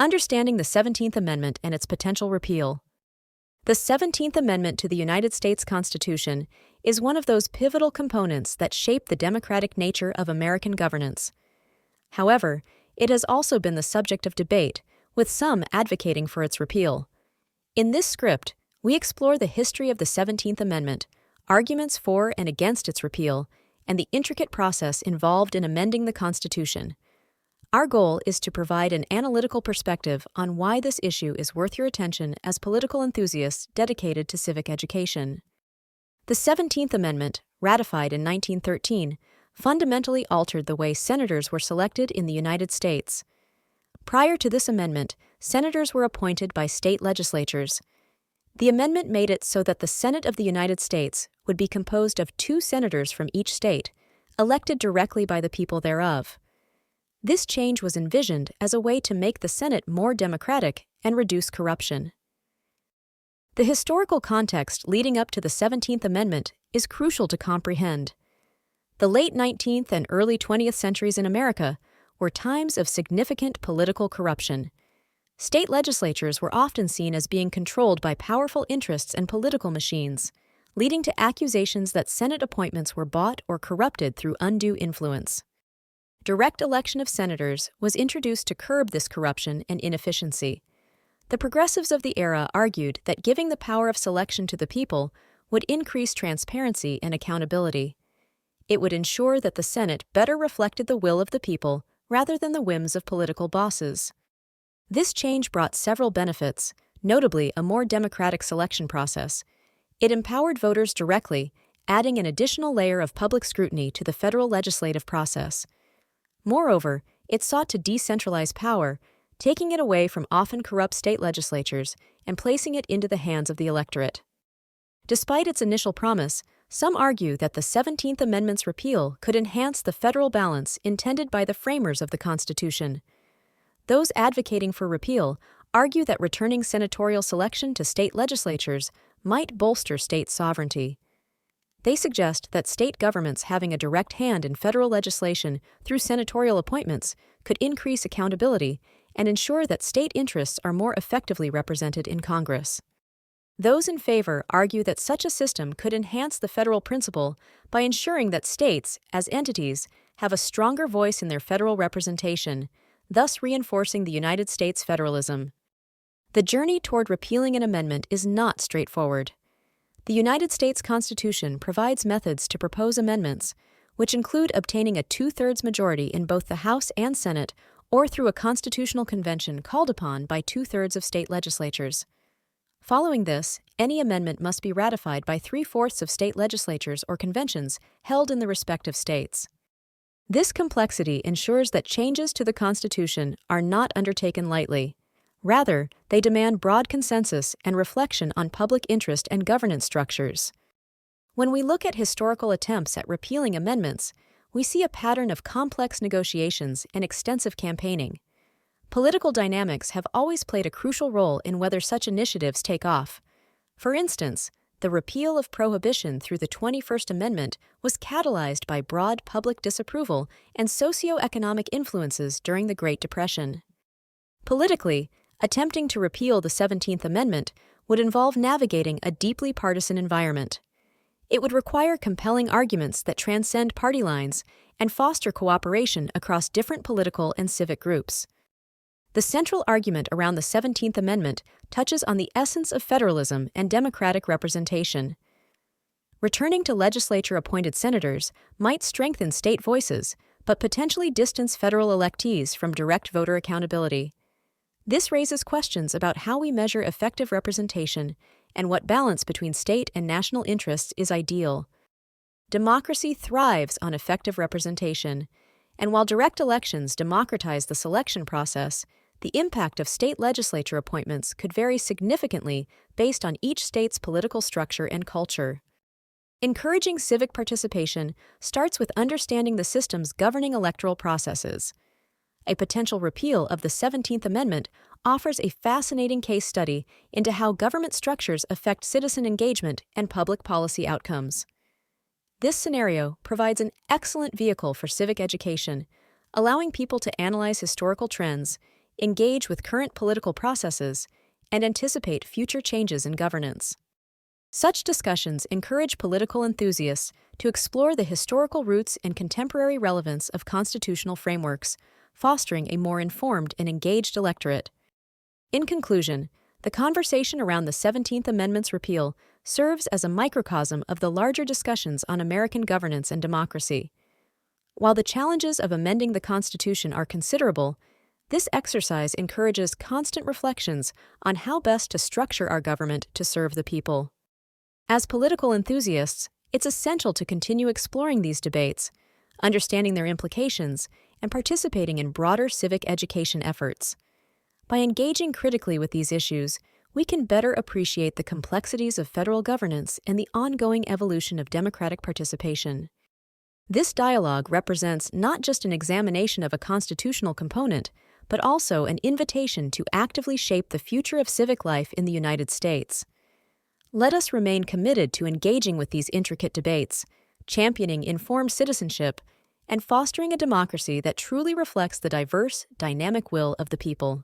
Understanding the 17th Amendment and its potential repeal. The 17th Amendment to the United States Constitution is one of those pivotal components that shape the democratic nature of American governance. However, it has also been the subject of debate, with some advocating for its repeal. In this script, we explore the history of the 17th Amendment, arguments for and against its repeal, and the intricate process involved in amending the Constitution. Our goal is to provide an analytical perspective on why this issue is worth your attention as political enthusiasts dedicated to civic education. The 17th Amendment, ratified in 1913, fundamentally altered the way senators were selected in the United States. Prior to this amendment, senators were appointed by state legislatures. The amendment made it so that the Senate of the United States would be composed of 2 senators from each state, elected directly by the people thereof. This change was envisioned as a way to make the Senate more democratic and reduce corruption. The historical context leading up to the 17th Amendment is crucial to comprehend. The late 19th and early 20th centuries in America were times of significant political corruption. State legislatures were often seen as being controlled by powerful interests and political machines, leading to accusations that Senate appointments were bought or corrupted through undue influence. Direct election of senators was introduced to curb this corruption and inefficiency. The progressives of the era argued that giving the power of selection to the people would increase transparency and accountability. It would ensure that the Senate better reflected the will of the people rather than the whims of political bosses. This change brought several benefits, notably a more democratic selection process. It empowered voters directly, adding an additional layer of public scrutiny to the federal legislative process. Moreover, it sought to decentralize power, taking it away from often corrupt state legislatures and placing it into the hands of the electorate. Despite its initial promise, some argue that the 17th Amendment's repeal could enhance the federal balance intended by the framers of the Constitution. Those advocating for repeal argue that returning senatorial selection to state legislatures might bolster state sovereignty. They suggest that state governments having a direct hand in federal legislation through senatorial appointments could increase accountability and ensure that state interests are more effectively represented in Congress. Those in favor argue that such a system could enhance the federal principle by ensuring that states, as entities, have a stronger voice in their federal representation, thus reinforcing the United States federalism. The journey toward repealing an amendment is not straightforward. The United States Constitution provides methods to propose amendments, which include obtaining a 2/3 majority in both the House and Senate or through a constitutional convention called upon by 2/3 of state legislatures. Following this, any amendment must be ratified by 3/4 of state legislatures or conventions held in the respective states. This complexity ensures that changes to the Constitution are not undertaken lightly. Rather, they demand broad consensus and reflection on public interest and governance structures. When we look at historical attempts at repealing amendments, we see a pattern of complex negotiations and extensive campaigning. Political dynamics have always played a crucial role in whether such initiatives take off. For instance, the repeal of prohibition through the 21st Amendment was catalyzed by broad public disapproval and socioeconomic influences during the Great Depression. Politically, attempting to repeal the 17th Amendment would involve navigating a deeply partisan environment. It would require compelling arguments that transcend party lines and foster cooperation across different political and civic groups. The central argument around the 17th Amendment touches on the essence of federalism and democratic representation. Returning to legislature-appointed senators might strengthen state voices, but potentially distance federal electees from direct voter accountability. This raises questions about how we measure effective representation and what balance between state and national interests is ideal. Democracy thrives on effective representation, and while direct elections democratize the selection process, the impact of state legislature appointments could vary significantly based on each state's political structure and culture. Encouraging civic participation starts with understanding the system's governing electoral processes. A potential repeal of the 17th Amendment offers a fascinating case study into how government structures affect citizen engagement and public policy outcomes. This scenario provides an excellent vehicle for civic education, allowing people to analyze historical trends, engage with current political processes, and anticipate future changes in governance. Such discussions encourage political enthusiasts to explore the historical roots and contemporary relevance of constitutional frameworks, fostering a more informed and engaged electorate. In conclusion, the conversation around the 17th Amendment's repeal serves as a microcosm of the larger discussions on American governance and democracy. While the challenges of amending the Constitution are considerable, this exercise encourages constant reflections on how best to structure our government to serve the people. As political enthusiasts, it's essential to continue exploring these debates, understanding their implications, and participating in broader civic education efforts. By engaging critically with these issues, we can better appreciate the complexities of federal governance and the ongoing evolution of democratic participation. This dialogue represents not just an examination of a constitutional component, but also an invitation to actively shape the future of civic life in the United States. Let us remain committed to engaging with these intricate debates, championing informed citizenship, and fostering a democracy that truly reflects the diverse, dynamic will of the people.